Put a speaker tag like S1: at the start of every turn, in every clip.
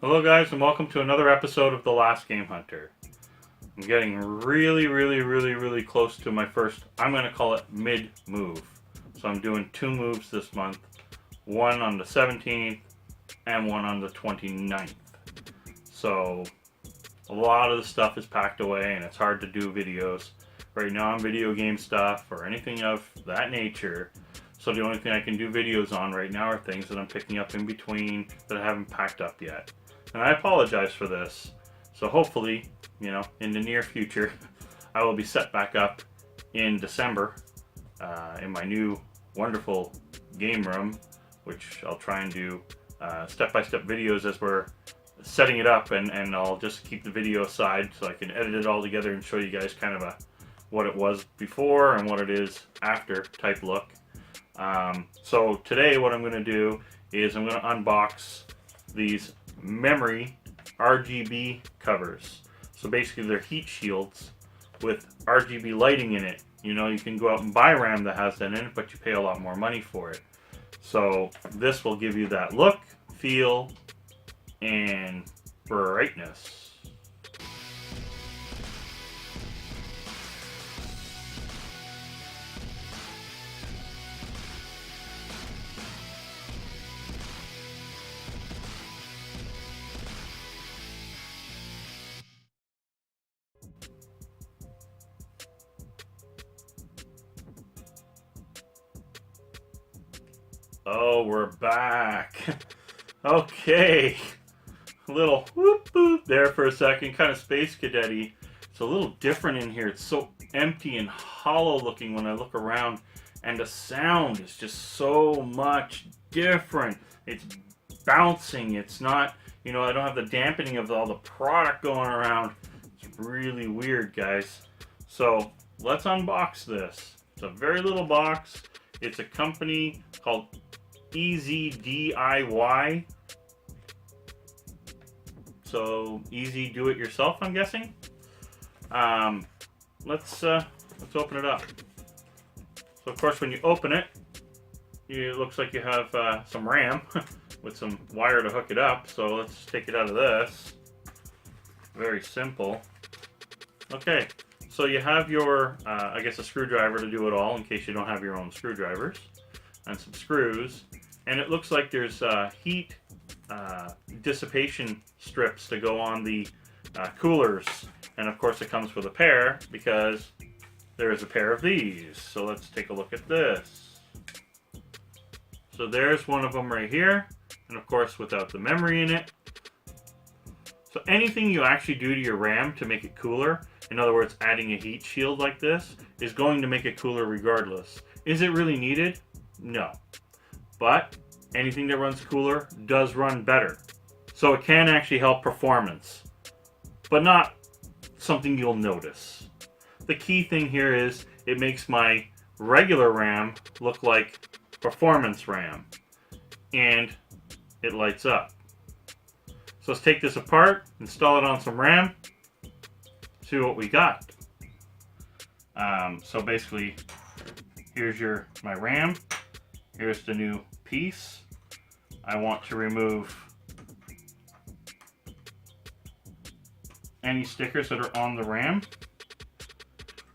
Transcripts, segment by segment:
S1: Hello guys, and welcome to another episode of The Last Game Hunter. I'm getting really close to my first, I'm going to call it mid-move. So I'm doing 2 moves this month, one on the 17th and one on the 29th. So a lot of the stuff is packed away and it's hard to do videos. Right now I'm video game stuff or anything of that nature. So the only thing I can do videos on right now are things that I'm picking up in between that I haven't packed up yet. And I apologize for this. So hopefully, in the near future, I will be set back up in December in my new wonderful game room, which I'll try and do step-by-step videos as we're setting it up, and I'll just keep the video aside so I can edit it all together and show you guys kind of what it was before and what it is after type look. So today what I'm going to do is I'm going to unbox these memory RGB covers. So basically they're heat shields with RGB lighting in it. You can go out and buy RAM that has that in it, but you pay a lot more money for it. So this will give you that look, feel, and brightness. Oh, we're back. Okay. A little whoop whoop there for a second, kind of space cadet-y. It's a little different in here. It's so empty and hollow looking when I look around, and the sound is just so much different. It's bouncing. It's not, I don't have the dampening of all the product going around. It's really weird, guys. So let's unbox this. It's a very little box. It's a company called EZDIY. So easy do it yourself, I'm guessing. Let's open it up. So of course when you open it, it looks like you have some RAM with some wire to hook it up. So let's take it out of this. Very simple. Okay, so you have your, I guess, a screwdriver to do it all in case you don't have your own screwdrivers, and some screws. And it looks like there's heat dissipation strips to go on the coolers. And of course it comes with a pair because there is a pair of these. So let's take a look at this. So there's one of them right here. And of course without the memory in it. So anything you actually do to your RAM to make it cooler, in other words adding a heat shield like this, is going to make it cooler regardless. Is it really needed? No. But anything that runs cooler does run better. So it can actually help performance, but not something you'll notice. The key thing here is it makes my regular RAM look like performance RAM, and it lights up. So let's take this apart, install it on some RAM, see what we got. So basically, here's my RAM. Here's the new piece. I want to remove any stickers that are on the RAM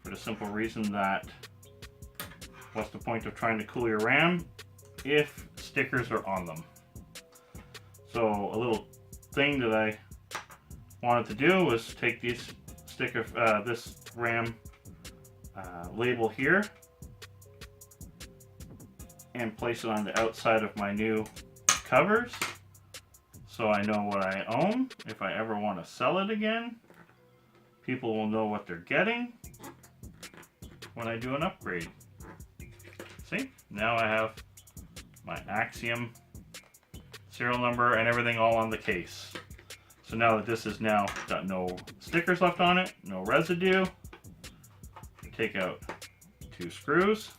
S1: for the simple reason that what's the point of trying to cool your RAM if stickers are on them? So a little thing that I wanted to do was take these this RAM label here and place it on the outside of my new covers so I know what I own. If I ever want to sell it again, people will know what they're getting when I do an upgrade. See, now I have my Axiom serial number and everything all on the case. So now that this has now got no stickers left on it, no residue, take out 2 screws.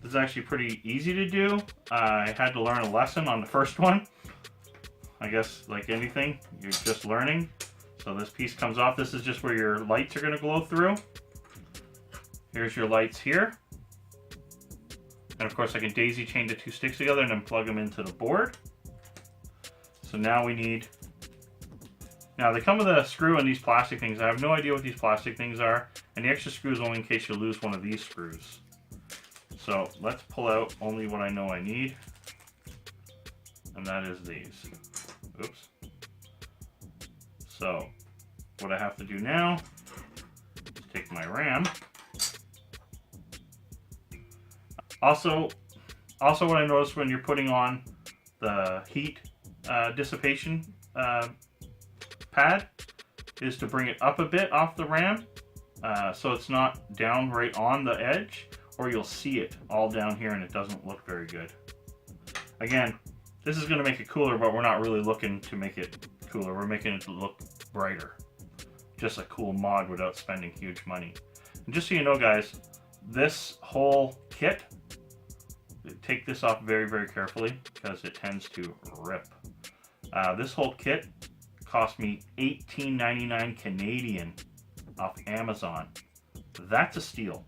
S1: This is actually pretty easy to do. I had to learn a lesson on the first one. I guess like anything, you're just learning. So this piece comes off. This is just where your lights are going to glow through. Here's your lights here. And of course I can daisy chain the two sticks together and then plug them into the board. So now we need, now they come with a screw and these plastic things. I have no idea what these plastic things are, and the extra screw is only in case you lose one of these screws. So let's pull out only what I know I need, and that is these. Oops. So what I have to do now is take my RAM. Also what I noticed when you're putting on the heat dissipation pad is to bring it up a bit off the RAM, so it's not down right on the edge, or you'll see it all down here and it doesn't look very good. Again, this is going to make it cooler, but we're not really looking to make it cooler. We're making it look brighter. Just a cool mod without spending huge money. And just so you know, guys, this whole kit, take this off very, very carefully because it tends to rip. This whole kit cost me $18.99 Canadian off Amazon. That's a steal.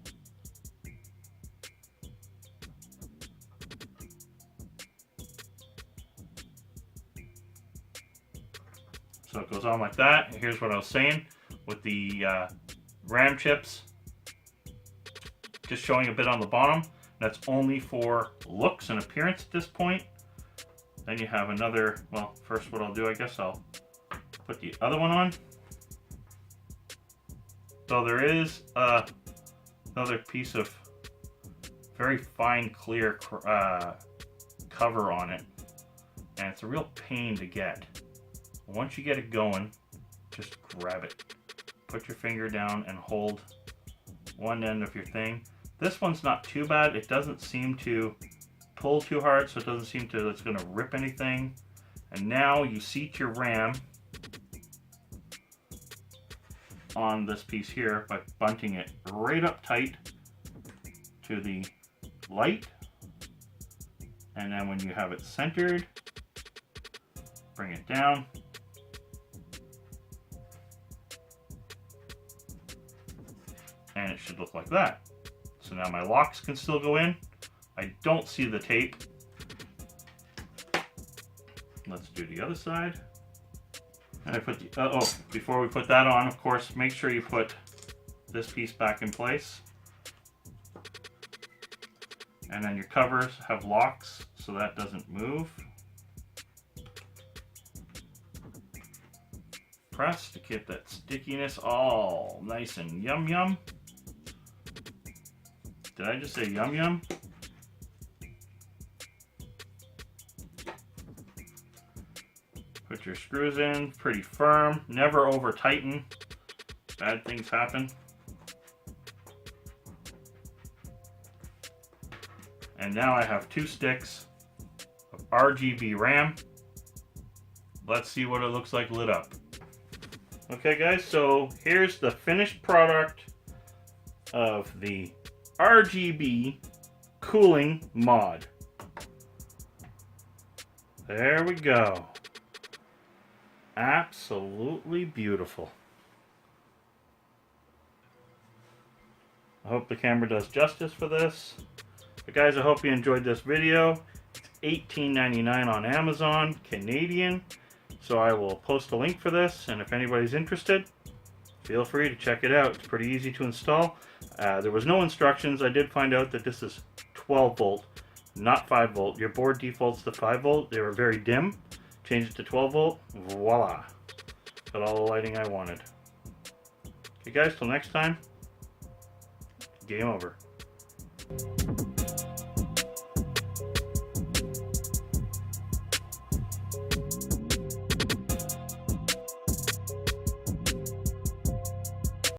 S1: So it goes on like that. Here's what I was saying with the RAM chips. Just showing a bit on the bottom. That's only for looks and appearance at this point. Then you have another, well, first what I'll do, I guess I'll put the other one on. So there is another piece of very fine, clear cover on it. And it's a real pain to get. Once you get it going, just grab it. Put your finger down and hold one end of your thing. This one's not too bad. It doesn't seem to pull too hard, so it doesn't seem to, it's going to rip anything. And now you seat your RAM on this piece here by bunting it right up tight to the light. And then when you have it centered, bring it down. And it should look like that. So now my locks can still go in. I don't see the tape. Let's do the other side. And I put the, before we put that on, of course, make sure you put this piece back in place. And then your covers have locks so that doesn't move. Press to get that stickiness all nice and yum yum. Did I just say yum yum? Put your screws in pretty firm, never over tighten. Bad things happen. And now I have two sticks of RGB RAM. Let's see what it looks like lit up. Okay guys, so here's the finished product of the RGB cooling mod. There we go. Absolutely beautiful. I hope the camera does justice for this. But guys, I hope you enjoyed this video. It's $18.99 on Amazon, Canadian. So I will post a link for this, and if anybody's interested, feel free to check it out. It's pretty easy to install. There was no instructions. I did find out that this is 12 volt, not 5 volt. Your board defaults to 5 volt. They were very dim. Change it to 12 volt. Voila. Got all the lighting I wanted. Okay guys, till next time. Game over.